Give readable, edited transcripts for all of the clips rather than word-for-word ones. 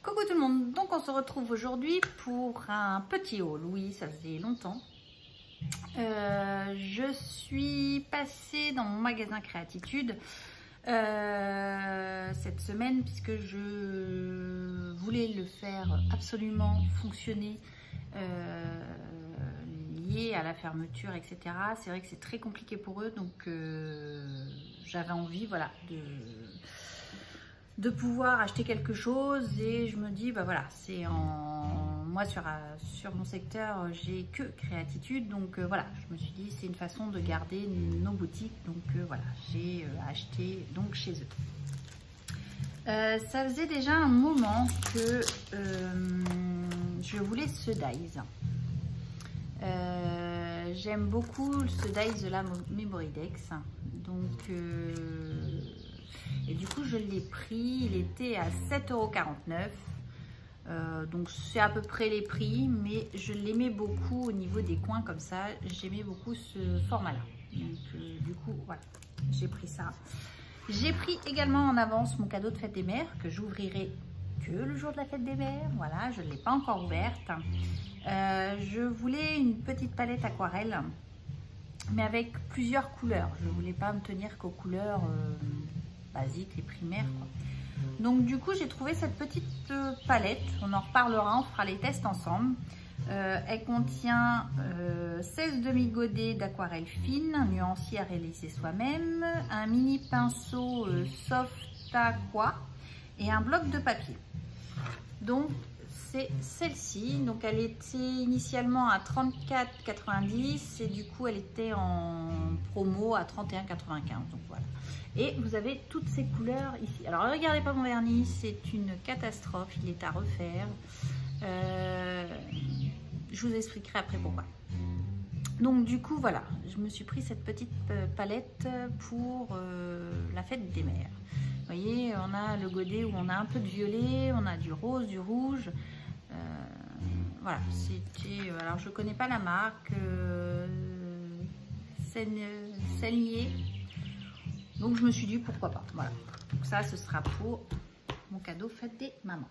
Coucou tout le monde, donc on se retrouve aujourd'hui pour un petit haul. Oui, ça faisait longtemps. Je suis passée dans mon magasin Créatitude cette semaine puisque je voulais le faire absolument fonctionner lié à la fermeture, etc. C'est vrai que c'est très compliqué pour eux, donc j'avais envie, voilà, de pouvoir acheter quelque chose et je me dis bah voilà, c'est moi sur mon secteur j'ai que Créatitude, donc voilà, je me suis dit c'est une façon de garder nos boutiques, donc voilà, j'ai acheté donc chez eux. Ça faisait déjà un moment que je voulais ce Dies. J'aime beaucoup ce Dies de la Memory Dex, donc et du coup je l'ai pris, il était à 7,49 €, donc c'est à peu près les prix, mais je l'aimais beaucoup au niveau des coins comme ça, j'aimais beaucoup ce format là, donc du coup voilà, j'ai pris ça. J'ai pris également en avance mon cadeau de fête des mères que j'ouvrirai que le jour de la fête des mères, voilà, je ne l'ai pas encore ouverte. Je voulais une petite palette aquarelle mais avec plusieurs couleurs, je ne voulais pas me tenir qu'aux couleurs basiques, les primaires quoi. Donc du coup j'ai trouvé cette petite palette, on en reparlera, on fera les tests ensemble. Elle contient 16 demi-godets d'aquarelle fine, un nuancier à réaliser soi-même, un mini pinceau soft aqua et un bloc de papier. Donc c'est celle-ci, donc elle était initialement à 34,90 € et du coup elle était en promo à 31,95 €, donc voilà. Et vous avez toutes ces couleurs ici. Alors ne regardez pas mon vernis, c'est une catastrophe, il est à refaire. Je vous expliquerai après pourquoi. Donc du coup voilà, je me suis pris cette petite palette pour la fête des mères. Vous voyez, on a le godet où on a un peu de violet, on a du rose, du rouge. Voilà, c'était... alors je connais pas la marque, Senier. Donc je me suis dit pourquoi pas. Voilà, donc ça ce sera pour mon cadeau fête des mamans.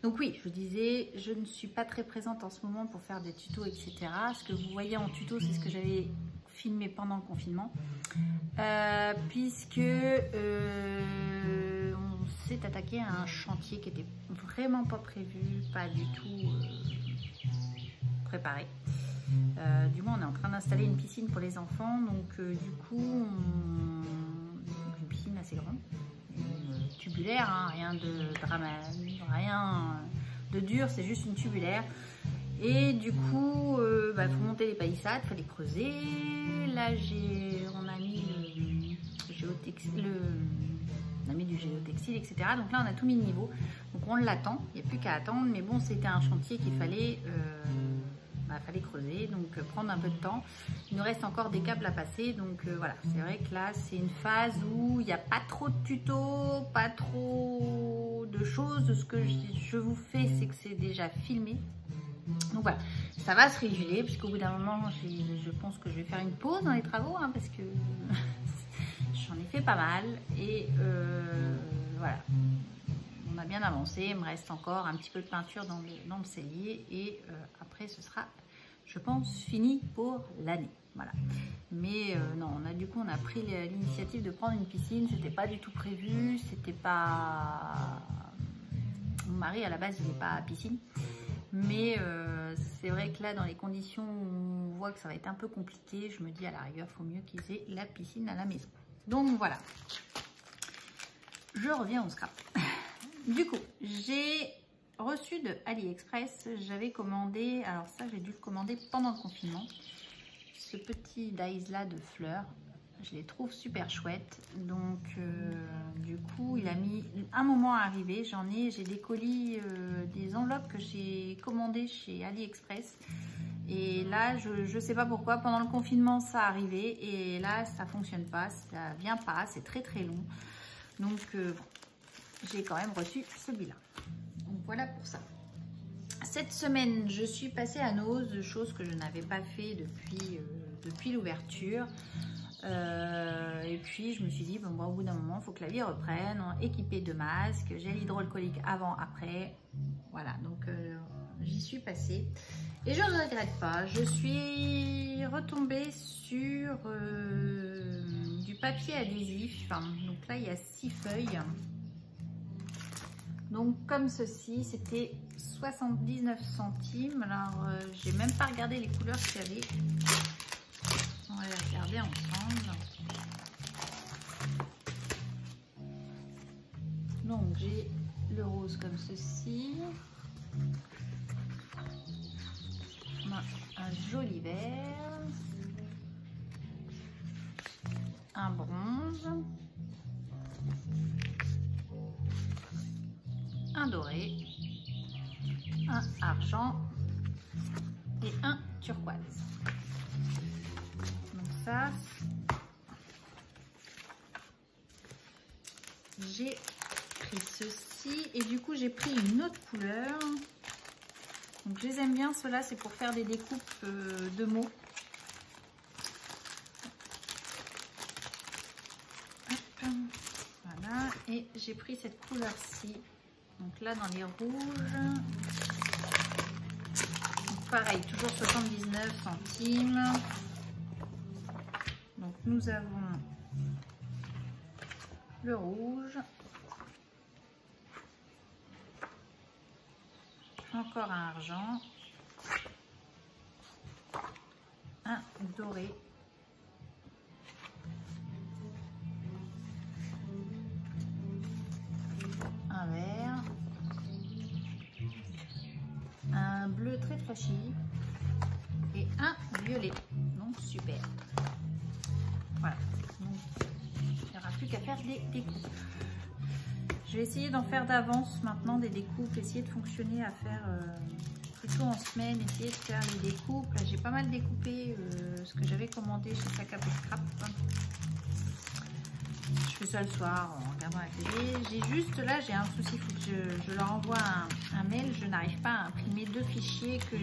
Donc oui, je vous disais, je ne suis pas très présente en ce moment pour faire des tutos, etc. Ce que vous voyez en tuto, c'est ce que j'avais filmé pendant le confinement. Puisque on s'est attaqué à un chantier qui était vraiment pas prévu, pas du tout préparé. Du moins, on est en train d'installer une piscine pour les enfants, donc du coup, une piscine assez grande. Tubulaire, hein, rien de dramatique, rien de dur, c'est juste une tubulaire. Et du coup, faut monter les palissades, il fallait creuser. Là, on a mis on a mis du géotextile, etc. Donc là, on a tout mis de niveau. Donc on l'attend, il n'y a plus qu'à attendre. Mais bon, c'était un chantier qu'il fallait creuser, donc prendre un peu de temps. Il nous reste encore des câbles à passer, donc voilà, c'est vrai que là c'est une phase où il n'y a pas trop de tutos, pas trop de choses. De ce que je vous fais, c'est que c'est déjà filmé, donc voilà, ça va se réguler puisqu'au bout d'un moment je pense que je vais faire une pause dans les travaux, hein, parce que j'en ai fait pas mal et voilà, on a bien avancé. Il me reste encore un petit peu de peinture dans le cellier et après ce sera, je pense, fini pour l'année. Voilà. Mais non, on a pris l'initiative de prendre une piscine. C'était pas du tout prévu. C'était pas... Mon mari à la base il n'est pas à piscine. Mais c'est vrai que là, dans les conditions où on voit que ça va être un peu compliqué, je me dis à la rigueur, il faut mieux qu'ils aient la piscine à la maison. Donc voilà. Je reviens au scrap. Du coup, j'ai reçu de AliExpress, j'avais commandé, alors ça j'ai dû le commander pendant le confinement, ce petit dies là de fleurs, je les trouve super chouettes. Donc du coup il a mis un moment à arriver, j'ai des colis, des enveloppes que j'ai commandées chez AliExpress, et là je sais pas pourquoi pendant le confinement ça arrivait et là ça fonctionne pas, ça vient pas, c'est très très long, donc bon, j'ai quand même reçu celui-là. Donc voilà pour ça. Cette semaine, je suis passée à Nose, chose que je n'avais pas fait depuis l'ouverture. Et puis je me suis dit, bon, au bout d'un moment, il faut que la vie reprenne, équipée de masques, gel hydroalcoolique avant, après. Voilà, donc j'y suis passée. Et je ne regrette pas, je suis retombée sur du papier adhésif. Donc là, il y a 6 feuilles. Donc comme ceci, c'était 79 centimes. Alors, j'ai même pas regardé les couleurs qu'il y avait. On va les regarder ensemble. Donc j'ai le rose comme ceci. On a un joli vert. Un bronze. Un doré. Un argent. Et un turquoise. Donc ça, j'ai pris ceci et du coup j'ai pris une autre couleur. Donc je les aime bien, ceux-là c'est pour faire des découpes de mots. Hop, voilà, et j'ai pris cette couleur-ci. Donc là dans les rouges. Donc pareil, toujours 79 centimes. Donc nous avons le rouge, encore un argent, un doré, un vert, un bleu très flashy et un violet. Donc super. Voilà. Donc, il n'y aura plus qu'à faire des découpes. Je vais essayer d'en faire d'avance maintenant des découpes, essayer de fonctionner à faire plutôt en semaine, essayer de faire les découpes. Là j'ai pas mal découpé ce que j'avais commandé chez Sac à Peau Scrap. Je fais ça le soir en regardant la télé. J'ai juste là, j'ai un souci, il faut que je leur envoie un mail. Je n'arrive pas à imprimer 2 fichiers que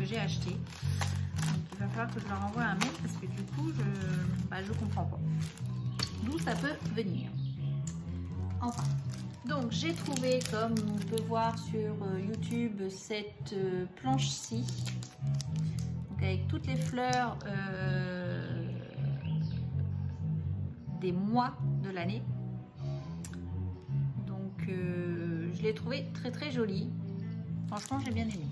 j'ai achetés. Donc il va falloir que je leur envoie un mail parce que du coup je comprends pas d'où ça peut venir. Enfin, donc j'ai trouvé, comme on peut voir sur YouTube, cette planche-ci, avec toutes les fleurs des mois de l'année. Donc je l'ai trouvée très très jolie. Franchement, j'ai bien aimé.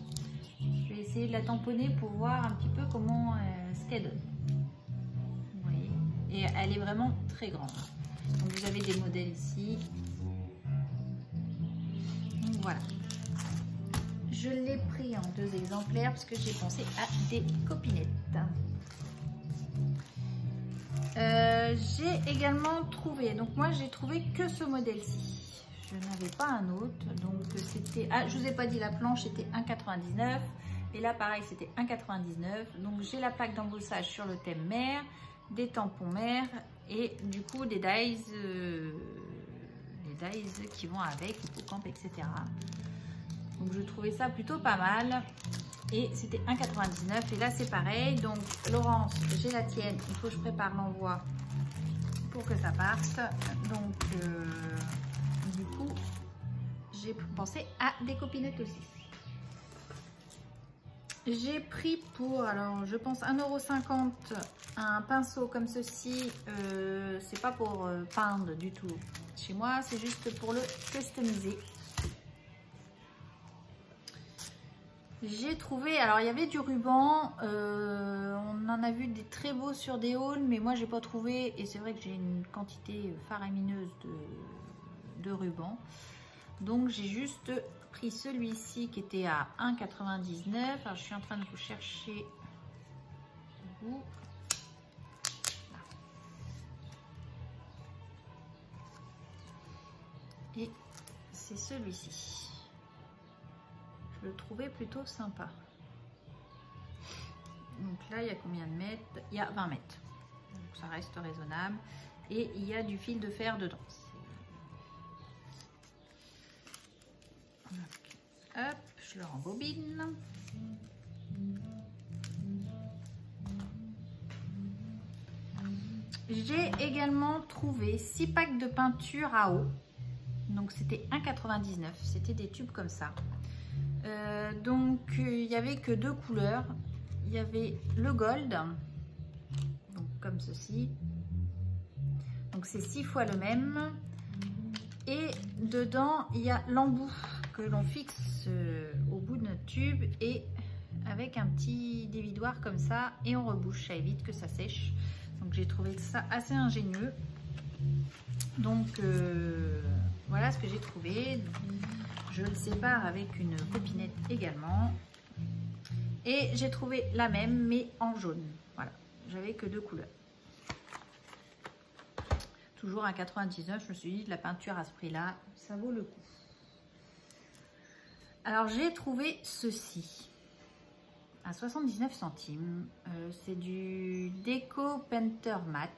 Je vais essayer de la tamponner pour voir un petit peu comment ce qu'elle donne. Vous voyez, et elle est vraiment très grande. Donc vous avez des modèles ici. Donc voilà. Je l'ai pris en 2 exemplaires parce que j'ai pensé à des copinettes. J'ai également trouvé, donc moi j'ai trouvé que ce modèle-ci. Je n'avais pas un autre, donc c'était, je vous ai pas dit, la planche était 1,99 et là pareil c'était 1,99. Donc j'ai la plaque d'embossage sur le thème mer, des tampons mer et du coup des dies qui vont avec, hippocampe, etc. Donc je trouvais ça plutôt pas mal et c'était 1,99 et là c'est pareil. Donc Laurence, j'ai la tienne, il faut que je prépare l'envoi pour que ça parte. Donc du coup j'ai pensé à des copinettes aussi. J'ai pris pour, alors je pense 1,50 € un pinceau comme ceci. C'est pas pour peindre du tout chez moi, c'est juste pour le customiser. J'ai trouvé, alors il y avait du ruban, on en a vu des très beaux sur des hauls, mais moi j'ai pas trouvé, et c'est vrai que j'ai une quantité faramineuse de ruban. Donc j'ai juste pris celui-ci qui était à 1,99 €. Alors je suis en train de vous chercher où. Et c'est celui-ci. Je le trouvais plutôt sympa. Donc là, il y a combien de mètres? Il y a 20 mètres. Donc ça reste raisonnable. Et il y a du fil de fer dedans. Hop, je le J'ai également trouvé 6 packs de peinture à eau. Donc c'était 1,99 €. C'était des tubes comme ça. Donc il n'y avait que 2 couleurs. Il y avait le gold, donc comme ceci. Donc c'est 6 fois le même. Et dedans il y a l'embout que l'on fixe au bout de notre tube et avec un petit dévidoir comme ça et on rebouche, ça évite que ça sèche. Donc j'ai trouvé ça assez ingénieux. Donc voilà ce que j'ai trouvé. Je le sépare avec une copinette également. Et j'ai trouvé la même mais en jaune. Voilà, j'avais que 2 couleurs. Toujours à 1,99 €, je me suis dit de la peinture à ce prix-là, ça vaut le coup. Alors j'ai trouvé ceci à 79 centimes. C'est du Déco Painter Mat.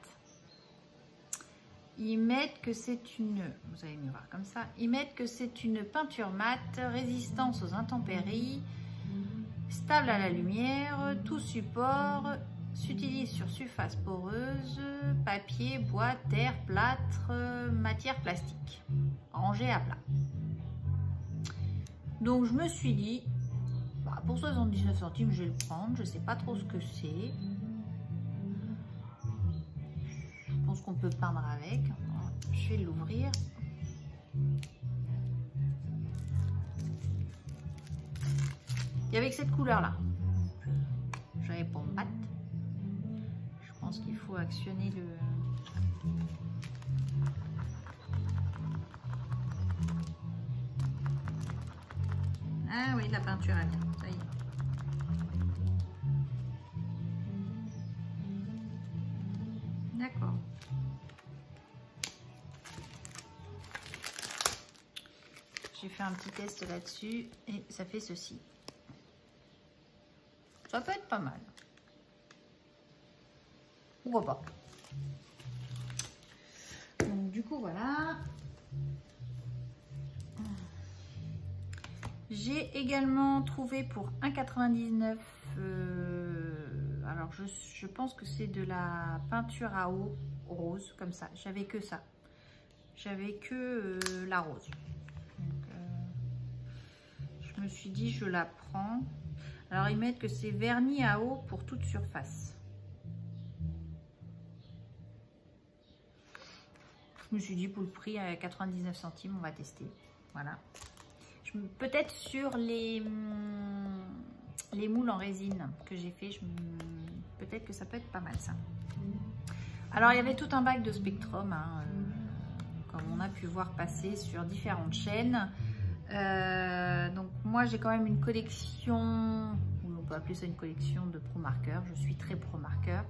Ils mettent que c'est une, vous allez mieux voir comme ça, ils mettent que c'est une peinture mat, résistance aux intempéries, stable à la lumière, tout support, s'utilise sur surface poreuse, papier, bois, terre, plâtre, matière plastique, rangée à plat. Donc je me suis dit, bah, pour 79 centimes je vais le prendre, je sais pas trop ce que c'est. Je pense qu'on peut peindre avec. Je vais l'ouvrir. Il y avait que cette couleur là. J'avais pas me battre. Je pense qu'il faut actionner le. Ah oui, la peinture elle vient. Ça y est. D'accord. J'ai fait un petit test là-dessus et ça fait ceci. Ça peut être pas mal. Pourquoi pas. Donc du coup voilà. J'ai également trouvé pour 1,99 €. Alors je pense que c'est de la peinture à eau rose comme ça. J'avais que ça. J'avais que la rose. Donc, je me suis dit je la prends. Alors ils mettent que c'est vernis à eau pour toute surface. Je me suis dit pour le prix à 99 centimes on va tester. Voilà. Peut-être sur les moules en résine que j'ai fait, peut-être que ça peut être pas mal ça. Alors il y avait tout un bac de Spectrum, hein, comme on a pu voir passer sur différentes chaînes. Donc moi j'ai quand même une collection, on peut appeler ça une collection de pro marqueurs. Je suis très pro marqueur.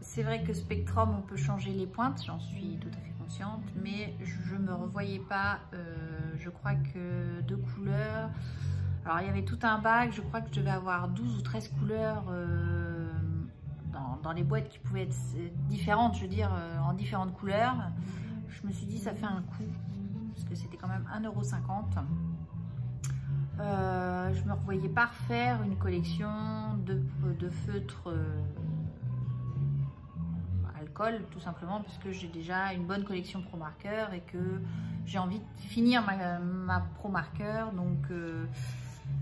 C'est vrai que Spectrum on peut changer les pointes, j'en suis tout à fait consciente, mais je me revoyais pas. Je crois que 2 couleurs. Alors il y avait tout un bac, je crois que je devais avoir 12 ou 13 couleurs dans les boîtes qui pouvaient être différentes, je veux dire en différentes couleurs. Je me suis dit ça fait un coup parce que c'était quand même 1,50 €. Je me revoyais pas refaire une collection de feutres alcool, tout simplement parce que j'ai déjà une bonne collection pro marqueur et que j'ai envie de finir ma pro marqueur. Donc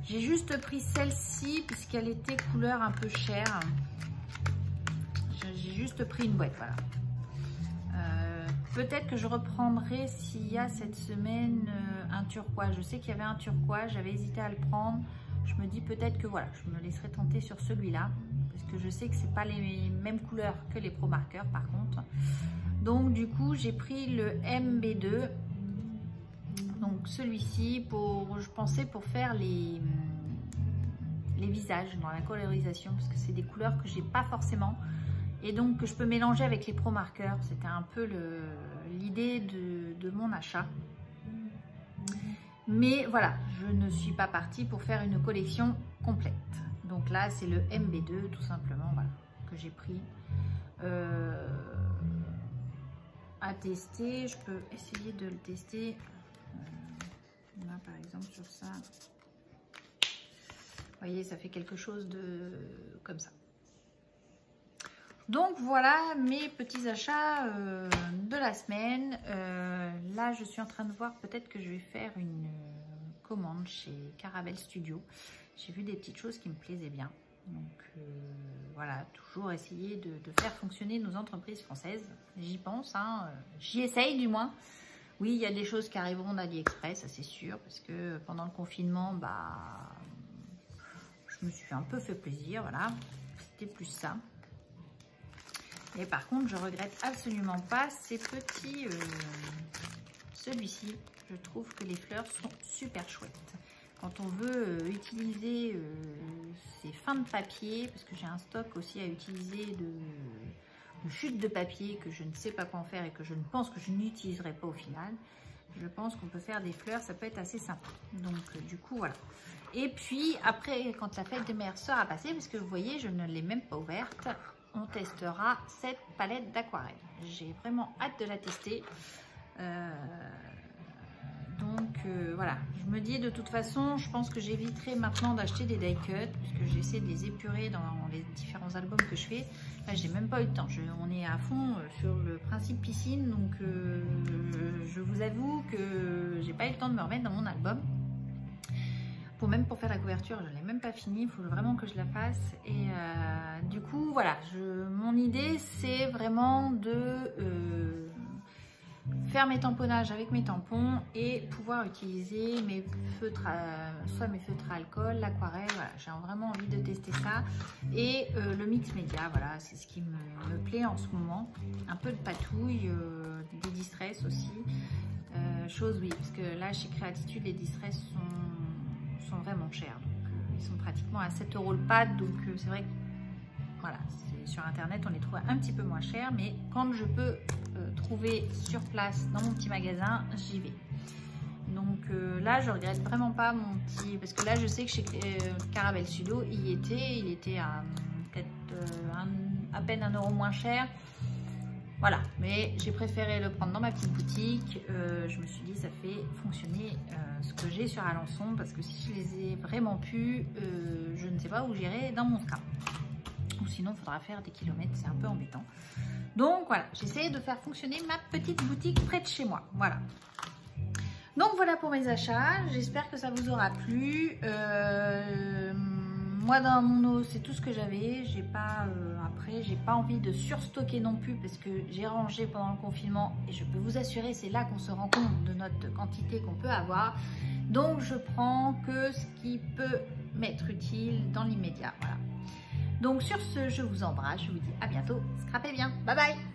j'ai juste pris celle-ci puisqu'elle était couleur un peu chère. J'ai juste pris une boîte, voilà. Peut-être que je reprendrai s'il y a cette semaine un turquoise. Je sais qu'il y avait un turquoise, j'avais hésité à le prendre. Je me dis peut-être que voilà, je me laisserai tenter sur celui-là. Parce que je sais que c'est pas les mêmes couleurs que les pro marqueurs par contre. Donc du coup j'ai pris le MB2. Donc celui-ci je pensais pour faire les visages dans la colorisation. Parce que c'est des couleurs que j'ai pas forcément. Et donc que je peux mélanger avec les pro marqueurs. C'était un peu l'idée de mon achat. Mais voilà, je ne suis pas partie pour faire une collection complète. Donc là, c'est le MB2 tout simplement, voilà, que j'ai pris à tester. Je peux essayer de le tester. Là, par exemple, sur ça. Vous voyez, ça fait quelque chose de comme ça. Donc voilà mes petits achats de la semaine. Là je suis en train de voir, peut-être que je vais faire une commande chez Caravelle Studio. J'ai vu des petites choses qui me plaisaient bien. Donc voilà, toujours essayer de faire fonctionner nos entreprises françaises. J'y pense, hein, j'y essaye du moins. Oui, il y a des choses qui arriveront d'AliExpress, ça c'est sûr, parce que pendant le confinement, bah, je me suis un peu fait plaisir, voilà. C'était plus ça. Et par contre, je regrette absolument pas ces petits... celui-ci, je trouve que les fleurs sont super chouettes. Quand on veut utiliser ces fins de papier, parce que j'ai un stock aussi à utiliser de chutes de papier que je ne sais pas quoi en faire et que je ne pense que je n'utiliserai pas au final, je pense qu'on peut faire des fleurs, ça peut être assez sympa. Donc du coup, voilà. Et puis après, quand la fête des mères sera passée, parce que vous voyez, je ne l'ai même pas ouverte, on testera cette palette d'aquarelle. J'ai vraiment hâte de la tester. Voilà, je me dis de toute façon, je pense que j'éviterai maintenant d'acheter des die cut puisque j'essaie de les épurer dans les différents albums que je fais. Là, j'ai même pas eu le temps. On est à fond sur le principe piscine, donc je vous avoue que j'ai pas eu le temps de me remettre dans mon album. Même pour faire la couverture, je ne l'ai même pas fini, il faut vraiment que je la fasse. Et du coup, voilà, mon idée, c'est vraiment de faire mes tamponnages avec mes tampons et pouvoir utiliser mes feutres, soit mes feutres à alcool, l'aquarelle. Voilà, j'ai vraiment envie de tester ça. Et le mix média, voilà, c'est ce qui me plaît en ce moment. Un peu de patouille, des distress aussi. Oui, parce que là, chez Créatitude, les distress sont vraiment chers. Donc, ils sont pratiquement à 7 € le pad. Donc, c'est vrai que voilà, sur internet, on les trouve un petit peu moins chers. Mais quand je peux trouver sur place dans mon petit magasin, j'y vais. Donc là, je regrette vraiment pas mon petit... Parce que là, je sais que chez Caravelle Studio, il était à peut-être à peine 1 € moins cher. Voilà, mais j'ai préféré le prendre dans ma petite boutique. Je me suis dit, ça fait fonctionner ce que j'ai sur Alençon, parce que si je les ai vraiment pu, je ne sais pas où j'irai dans mon scrap. Ou sinon, il faudra faire des kilomètres, c'est un peu embêtant. Donc voilà, j'essaie de faire fonctionner ma petite boutique près de chez moi. Voilà. Donc voilà pour mes achats. J'espère que ça vous aura plu. Moi, dans mon eau, c'est tout ce que j'avais. Après, j'ai pas envie de surstocker non plus parce que j'ai rangé pendant le confinement et je peux vous assurer, c'est là qu'on se rend compte de notre quantité qu'on peut avoir. Donc, je prends que ce qui peut m'être utile dans l'immédiat. Voilà. Donc, sur ce, je vous embrasse. Je vous dis à bientôt. Scrapez bien. Bye bye.